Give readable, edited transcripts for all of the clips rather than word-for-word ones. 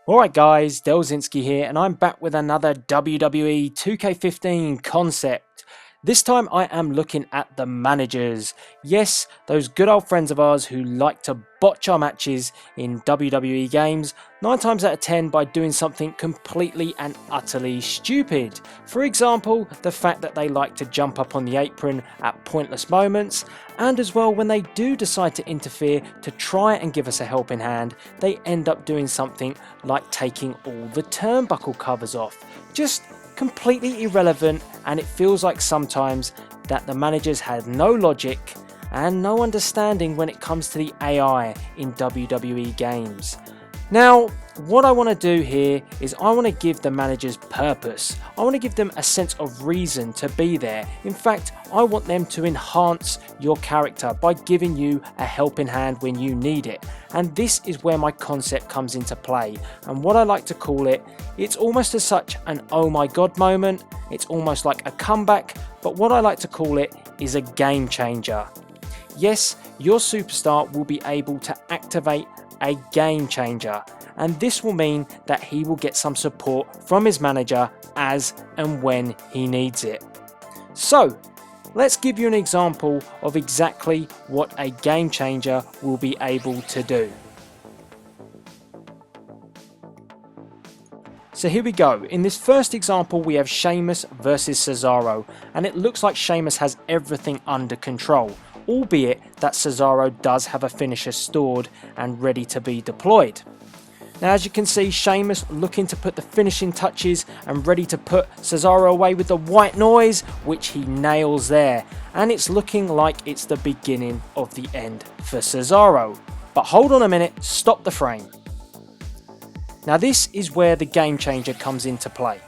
Alright guys, Delzinski here and I'm back with another WWE 2K15 Concept. This time I am looking at the managers. Yes, those good old friends of ours who like to botch our matches in WWE Games 9 times out of 10 by doing something completely and utterly stupid. For example, the fact that they like to jump up on the apron at pointless moments, and as well when they do decide to interfere to try and give us a helping hand, they end up doing something like taking all the turnbuckle covers off. Just completely irrelevant, and it feels like sometimes that the managers had no logic and no understanding when it comes to the AI in WWE Games. Now, what I want to do here is I want to give the managers purpose. I want to give them a sense of reason to be there. In fact, I want them to enhance your character by giving you a helping hand when you need it. And this is where my concept comes into play. And what I like to call it, it's almost as such an oh my god moment. It's almost like a comeback, but what I like to call it is a game changer. Yes, your superstar will be able to activate a game changer, and this will mean that he will get some support from his manager as and when he needs it. So let's give you an example of exactly what a game changer will be able to do. So here we go. In this first example we have Sheamus versus Cesaro, and it looks like Sheamus has everything under control, albeit that Cesaro does have a finisher stored and ready to be deployed. Now as you can see, Sheamus looking to put the finishing touches and ready to put Cesaro away with the white noise, which he nails there, and it's looking like it's the beginning of the end for Cesaro. But hold on a minute, stop the frame. Now this is where the game changer comes into play.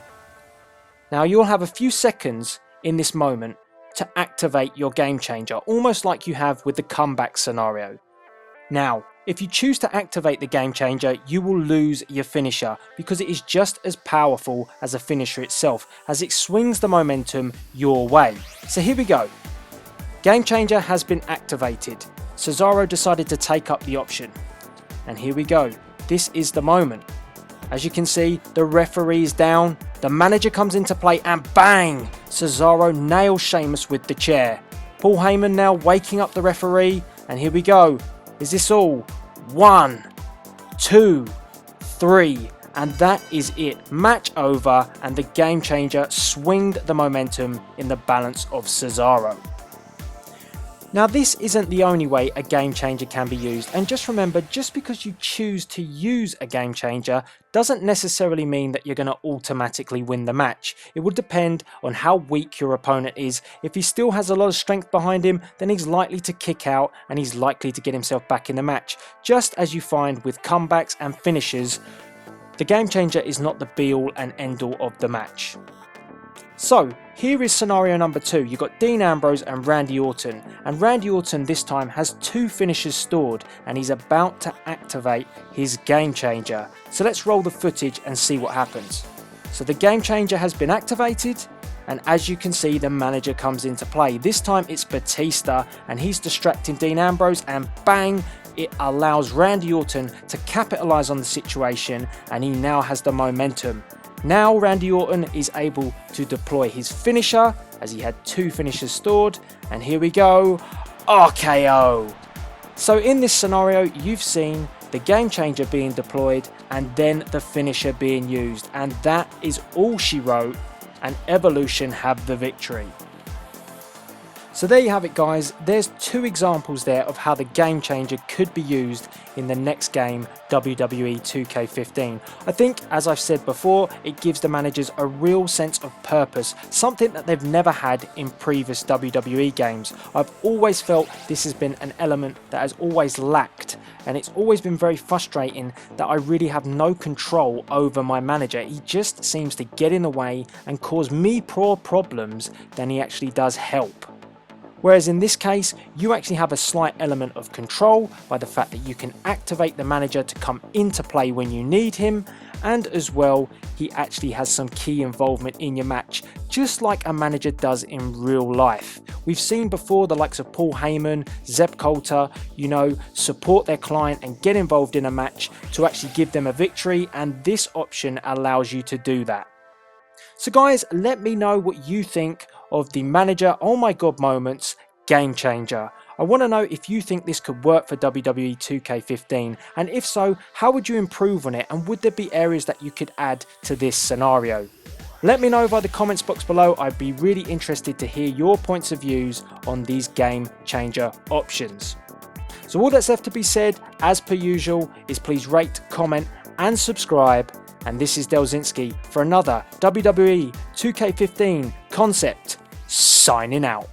Now you'll have a few seconds in this moment to activate your game changer, almost like you have with the comeback scenario. Now, if you choose to activate the game changer, you will lose your finisher because it is just as powerful as a finisher itself, as it swings the momentum your way. So here we go. Game changer has been activated. Cesaro decided to take up the option. And here we go. This is the moment. As you can see, the referee is down, the manager comes into play, and bang! Cesaro nails Sheamus with the chair. Paul Heyman now waking up the referee, and here we go. Is this all? 1, 2, 3, and that is it. Match over, and the game changer swinged the momentum in the balance of Cesaro. Now this isn't the only way a game changer can be used, and just remember, just because you choose to use a game changer doesn't necessarily mean that you're going to automatically win the match. It will depend on how weak your opponent is. If he still has a lot of strength behind him, then he's likely to kick out and he's likely to get himself back in the match. Just as you find with comebacks and finishes, the game changer is not the be all and end all of the match. So here is scenario number 2. You've got Dean Ambrose and Randy Orton, and Randy Orton this time has 2 finishers stored and he's about to activate his game changer. So let's roll the footage and see what happens. So the game changer has been activated, and as you can see, the manager comes into play. This time it's Batista and he's distracting Dean Ambrose, and bang! It allows Randy Orton to capitalize on the situation, and he now has the momentum. Now Randy Orton is able to deploy his finisher, as he had 2 finishers stored, and here we go, RKO. So in this scenario you've seen the game changer being deployed and then the finisher being used, and that is all she wrote, and Evolution have the victory. So there you have it guys, there's 2 examples there of how the game changer could be used in the next game, WWE 2K15. I think, as I've said before, it gives the managers a real sense of purpose, something that they've never had in previous WWE games. I've always felt this has been an element that has always lacked, and it's always been very frustrating that I really have no control over my manager. He just seems to get in the way and cause me more problems than he actually does help. Whereas in this case, you actually have a slight element of control by the fact that you can activate the manager to come into play when you need him, and as well he actually has some key involvement in your match, just like a manager does in real life. We've seen before the likes of Paul Heyman, Zeb Coulter, support their client and get involved in a match to actually give them a victory, and this option allows you to do that. So guys, let me know what you think of the manager oh my god moments game changer. I want to know if you think this could work for WWE 2K15, and if so, how would you improve on it, and would there be areas that you could add to this scenario? Let me know via the comments box below. I'd be really interested to hear your points of views on these game changer options. So all that's left to be said, as per usual, is please rate, comment and subscribe. And this is Delzinski for another WWE 2K15 Concept, signing out.